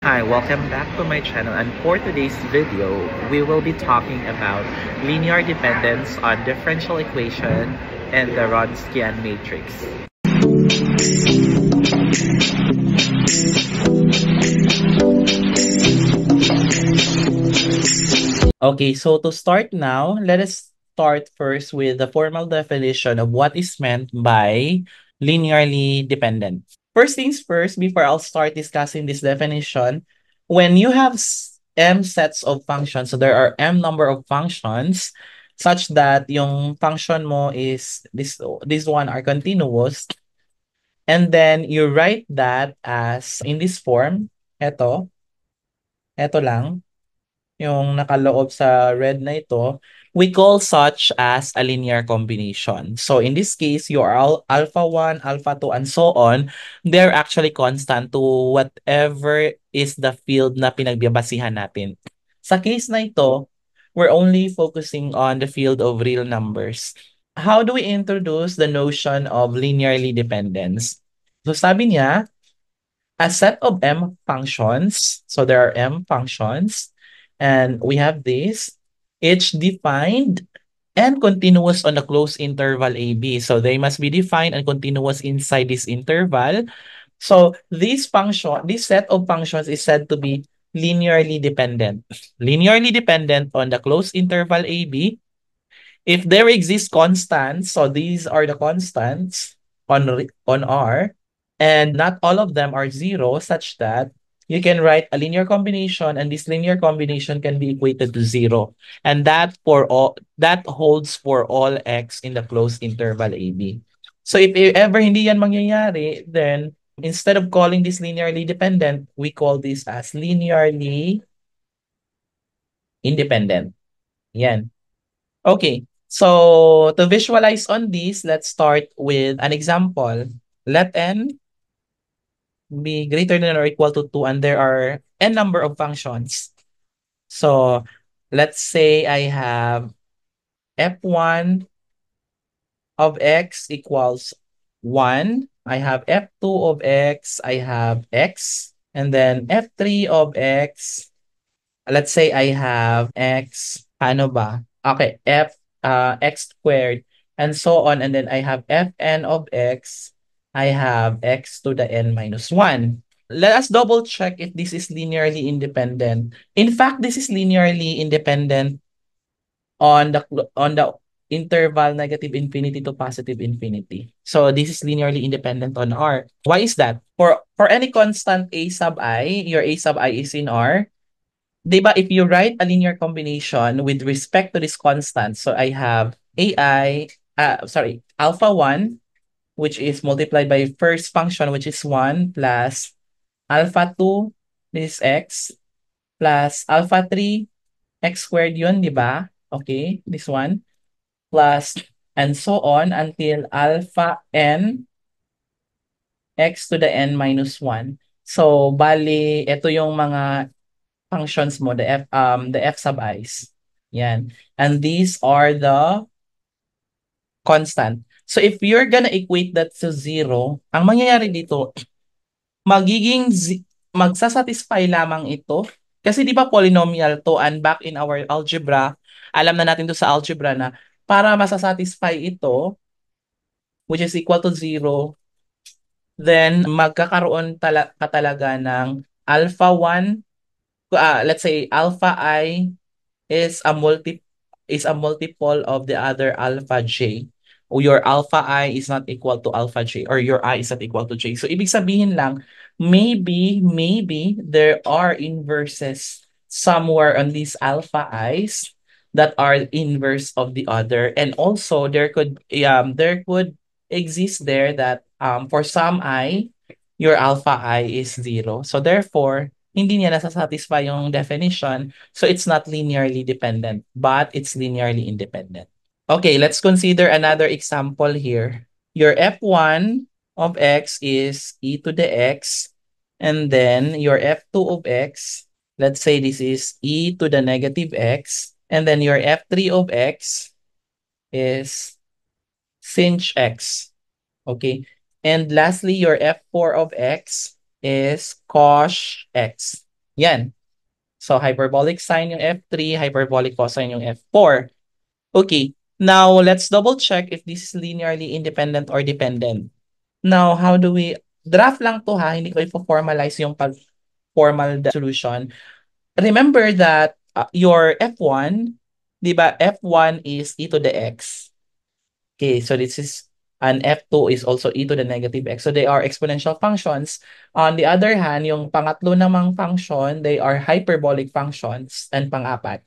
Hi, welcome back to my channel, and for today's video, we will be talking about linear dependence on differential equation and the Wronskian matrix. Okay, so to start now, let us start first with the formal definition of what is meant by linearly dependent. First things first, before I'll start discussing this definition, when you have m sets of functions, so there are m number of functions such that yung function mo is this one are continuous, and then you write that as in this form, eto lang, yung nakaloob sa red na ito, we call such as a linear combination. So in this case, your alpha 1, alpha 2, and so on, they're actually constant to whatever is the field na pinagbabasihan natin. Sa case na ito, we're only focusing on the field of real numbers. How do we introduce the notion of linearly dependence? So sabi niya, a set of m functions. So there are m functions, and we have this, each defined and continuous on a closed interval AB. So they must be defined and continuous inside this interval. So this set of functions is said to be linearly dependent. Linearly dependent on the closed interval AB. If there exist constants, so these are the constants on R, and not all of them are zero, such that you can write a linear combination, and this linear combination can be equated to zero. And that holds for all x in the closed interval AB. So if ever hindi yan mangyayari, then instead of calling this linearly dependent, we call this as linearly independent. Yan. Okay. So to visualize on this, let's start with an example. Let n be greater than or equal to 2, and there are n number of functions. So let's say I have f1 of x equals 1. I have f2 of x, I have x. And then f3 of x, let's say I have x, ano ba? Okay, x squared, and so on. And then I have fn of x, I have x to the n minus 1. Let us double check if this is linearly independent. In fact, this is linearly independent on the interval negative infinity to positive infinity. So this is linearly independent on R. Why is that? For any constant a sub I, your a sub I is in R. Diba, if you write a linear combination with respect to this constant, so I have alpha 1, which is multiplied by first function, which is 1, plus alpha 2, this is x, plus alpha 3, x squared yun, di ba? Okay, this one, plus, and so on until alpha n, x to the n minus 1. So, bali, ito yung mga functions mo, the f sub i's. Yan. And these are the constant. So if you're gonna equate that to 0, ang mangyayari dito, magsasatisfy lamang ito. Kasi di ba polynomial to, and back in our algebra, alam na natin to sa algebra na para masasatisfy ito, which is equal to 0, then magkakaroon ka talaga ng alpha 1, let's say alpha I is a multiple of the other alpha j. O your alpha I is not equal to alpha j, or your I is not equal to j. So ibig sabihin lang, maybe there are inverses somewhere on these alpha i's that are inverse of the other, and also there could exist there that for some I, your alpha I is 0. So therefore, hindi niya nasasatisfy yung definition. So it's not linearly dependent, but it's linearly independent. Okay, let's consider another example here. Your f1 of x is e to the x, and then your f2 of x, let's say this is e to the negative x, and then your f3 of x is sinh x. Okay, and lastly, your f4 of x is cos x. Yan. So, hyperbolic sine yung F3, hyperbolic cosine yung F4. Okay. Now, let's double check if this is linearly independent or dependent. Now, how do we... Draft lang to ha, hindi ko i-formalize yung pag-formal solution. Remember that your F1, di ba, F1 is e to the x. Okay, so this is and F2 is also e to the negative x. So they are exponential functions. On the other hand, yung pangatlo namang function, they are hyperbolic functions and pang-apat.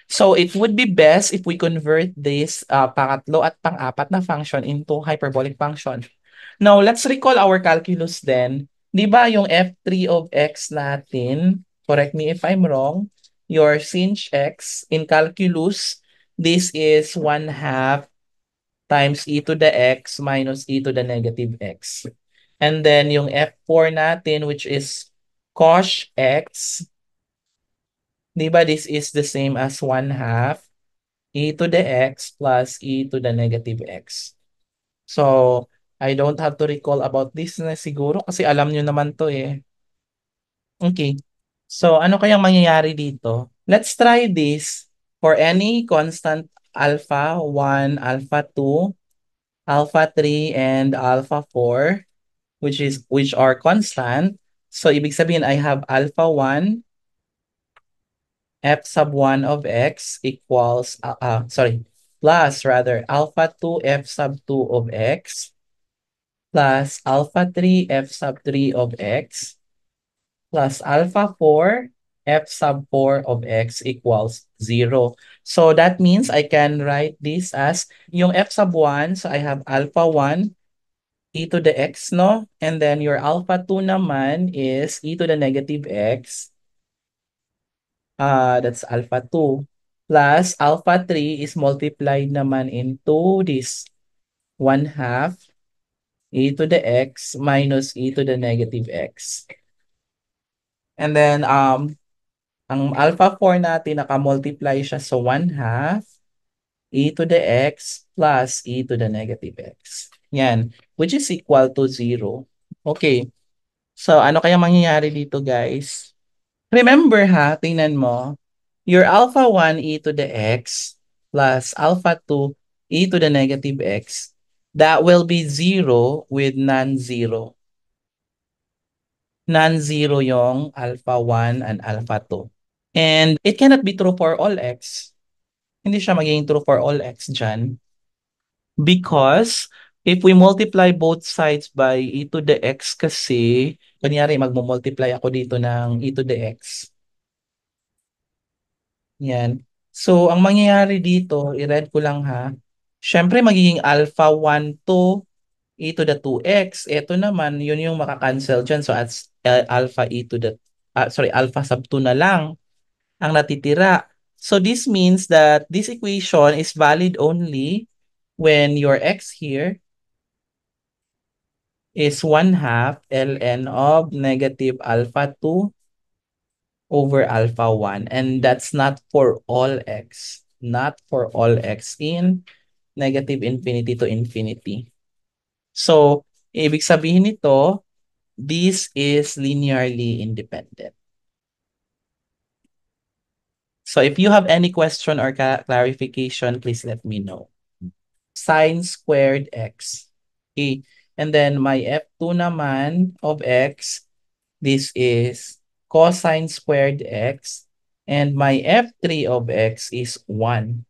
So it would be best if we convert this pangatlo at pang-apat na function into hyperbolic function. Now, let's recall our calculus then. Di ba yung f3 of x natin, correct me if I'm wrong, your sinh x in calculus, this is 1/2 times e to the x minus e to the negative x. And then yung f4 natin, which is cos x, di ba this is the same as 1/2 e to the x plus e to the negative x. So, I don't have to recall about this na siguro kasi alam nyo naman to eh. Okay. So, ano kayang mangyayari dito? Let's try this for any constant alpha 1, alpha 2, alpha 3, and alpha 4, which are constant. So, ibig sabihin, I have alpha 1, f sub 1 of x equals, plus rather, alpha 2, f sub 2 of x plus alpha 3 f sub 3 of x plus alpha 4 f sub 4 of x equals 0. So that means I can write this as yung f sub 1. So I have alpha 1 e to the x, no? And then your alpha 2 naman is e to the negative x. That's alpha 2. Plus alpha 3 is multiplied naman into this 1/2 e to the x minus e to the negative x. And then, ang alpha 4 natin, naka-multiply siya sa 1/2 e to the x plus e to the negative x. Yan, which is equal to 0. Okay, so ano kaya mangyayari dito, guys? Remember ha, tingnan mo, your alpha 1 e to the x plus alpha 2 e to the negative x, that will be 0 with non-zero. Non-zero yung alpha 1 and alpha 2. And it cannot be true for all x. Hindi siya magiging true for all x dyan. Because if we multiply both sides by e to the x kasi, kunyari magmumultiply ako dito ng e to the x. Yan. So, ang mangyayari dito, i-read ko lang ha. Siyempre, magiging alpha 1 to e to the 2x. Ito naman, yun yung makakancel dyan. So, as alpha e to the, alpha sub 2 na lang ang natitira. So this means that this equation is valid only when your x here is 1/2 ln of negative alpha 2 over alpha 1. And that's not for all x. Not for all x in negative infinity to infinity. So, ibig sabihin nito, this is linearly independent. So if you have any question or clarification, please let me know. Sine squared x. Okay. And then my f2 naman of x, this is cosine squared x. And my f3 of x is 1.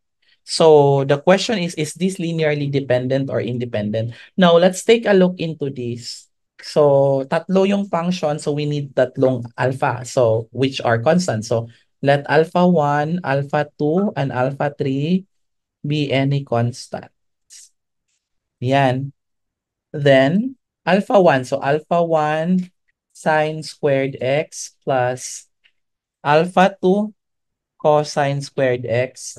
So the question is this linearly dependent or independent? Now, let's take a look into this. So, tatlo yung function. So, we need tatlong alpha. So, which are constant. So, let alpha 1, alpha 2, and alpha 3 be any constant. Yan. Then, alpha 1. So, alpha 1 sine squared x plus alpha 2 cosine squared x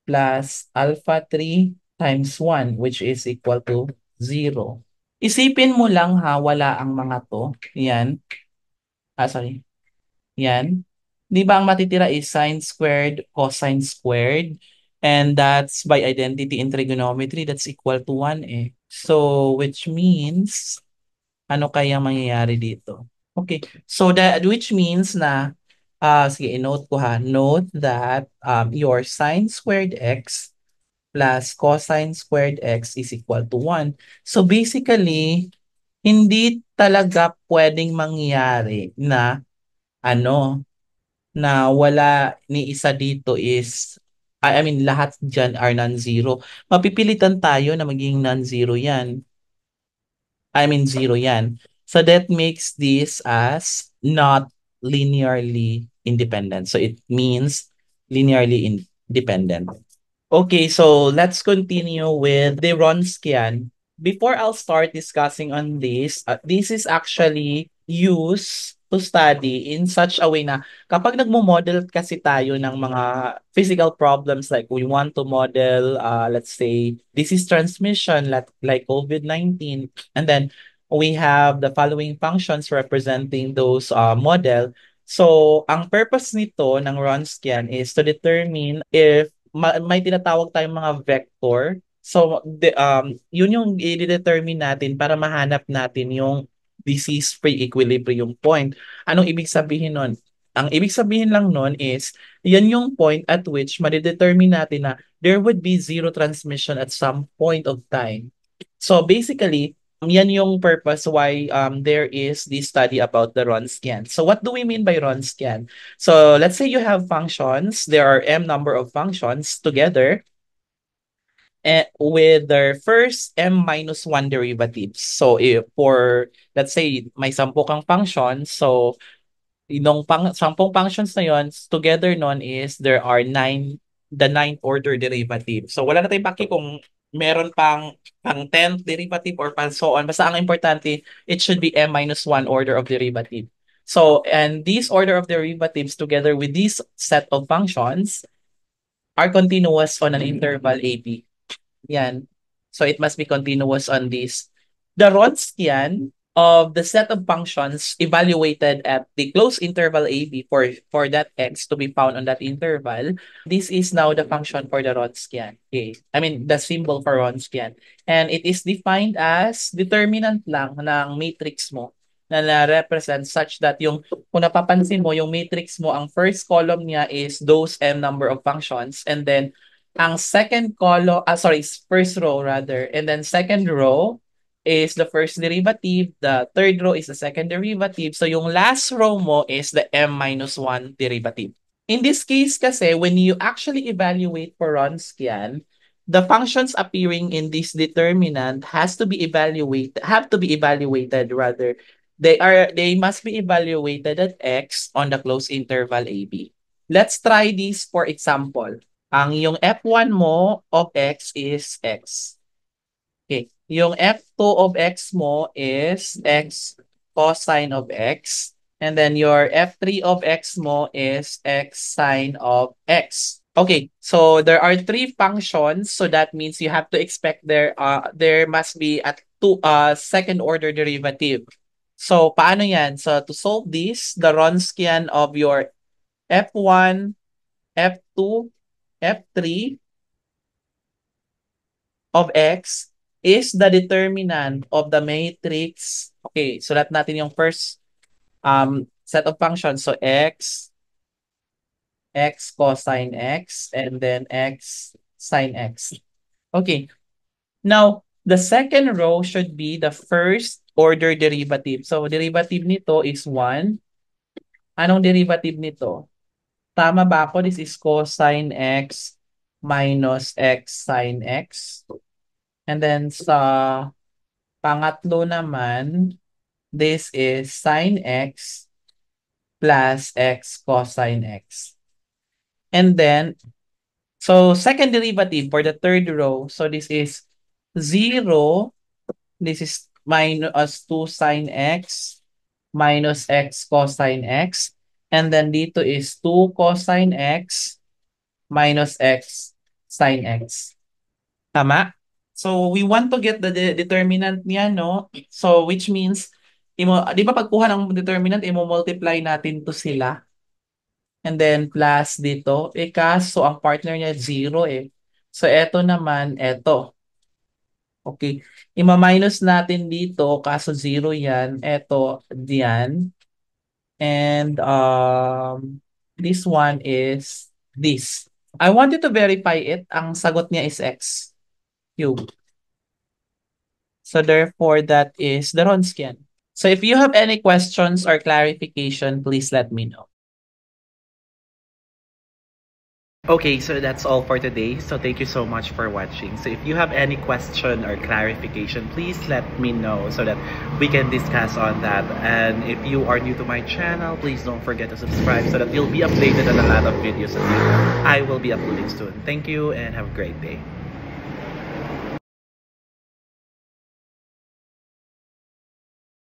plus alpha 3 times 1, which is equal to 0. Isipin mo lang ha, wala ang mga to. Yan. Sorry. Yan. Di ba ang matitira is sine squared, cosine squared, and that's by identity in trigonometry, that's equal to 1 eh. So, which means, ano kaya mangyayari dito? Okay. So, which means na Sige, i-note ko ha. Note that your sine squared x plus cosine squared x is equal to 1. So basically, hindi talaga pwedeng mangyari na ano, na wala ni isa dito is I mean lahat diyan are non-zero. Mapipilitan tayo na maging non-zero 'yan. I mean zero 'yan. So that makes this as not linearly independent. So it means linearly independent. Okay, so let's continue with the Wronskian. Before I'll start discussing on this is actually used to study in such a way na kapag nagmo-model kasi tayo ng mga physical problems like we want to model, let's say, disease transmission like COVID-19, and then we have the following functions representing those model. So, ang purpose nito ng Wronskian is to determine if may tinatawag tayong mga vector. So, yun yung i-determine natin para mahanap natin yung disease-free equilibrium point. Anong ibig sabihin nun? Ang ibig sabihin lang nun is, yan yung point at which madidetermine natin na there would be zero transmission at some point of time. So basically, yan yung purpose why there is this study about the Wronskian. So what do we mean by Wronskian? So let's say you have functions. There are m number of functions together with their first m minus 1 derivatives. So if for, let's say, may 10 kang function. So yung 10 functions na yon, together nun is there are the ninth order derivative. So wala na tayong paki kung meron pang 10th derivative or pang so on. Basta ang importante, it should be m minus 1 order of derivative. So, and this order of derivatives together with this set of functions are continuous on an interval AB. Yan. So it must be continuous on this. The Wronskian of the set of functions evaluated at the closed interval AB for that x to be found on that interval, this is now the function for the Wronskian. Okay. I mean, the symbol for Wronskian. And it is defined as determinant lang ng matrix mo na na-represent such that yung, kung napapansin mo, yung matrix mo, ang first column niya is those m number of functions, and then ang second column, sorry, first row rather, and then second row is the first derivative, the third row is the second derivative, so yung last row mo is the m minus 1 derivative. In this case kasi, when you actually evaluate for Wronskian, the functions appearing in this determinant have to be evaluated rather. They must be evaluated at x on the closed interval AB. Let's try this for example. Ang yung f1 mo of x is x. Okay. Yung f2 of x mo is x cosine of x. And then your f3 of x mo is x sine of x. Okay, so there are three functions, so that means you have to expect there must be at two second order derivative. So paano yan? So to solve this, the Wronskian of your f1, f2, f3 of x is the determinant of the matrix. Okay, sulat natin yung first set of functions. So x cosine x, and then x sine x. Okay, now the second row should be the first order derivative. So derivative nito is 1. Anong derivative nito? Tama ba ako? This is cosine x minus x sine x. And then sa pangatlo naman, this is sine x plus x cosine x. And then, so second derivative for the third row, so this is 0, this is minus 2 sine x minus x cosine x. And then dito is 2 cosine x minus x sine x. Tama? So we want to get the determinant niya, no? So which means, di ba pagkuha ng determinant, imo-multiply natin to sila. And then plus dito, kaso ang partner niya 0 eh. So eto naman, eto. Okay. Ima-minus natin dito, kaso 0 yan. Eto, diyan. And This one is this. I want you to verify it. Ang sagot niya is X cube. So therefore, that is the Wronskian. So if you have any questions or clarification, please let me know. Okay, so that's all for today. So thank you so much for watching. So if you have any question or clarification, please let me know so that we can discuss on that. And if you are new to my channel, please don't forget to subscribe so that you'll be updated on a lot of videos that I will be uploading soon. Thank you and have a great day.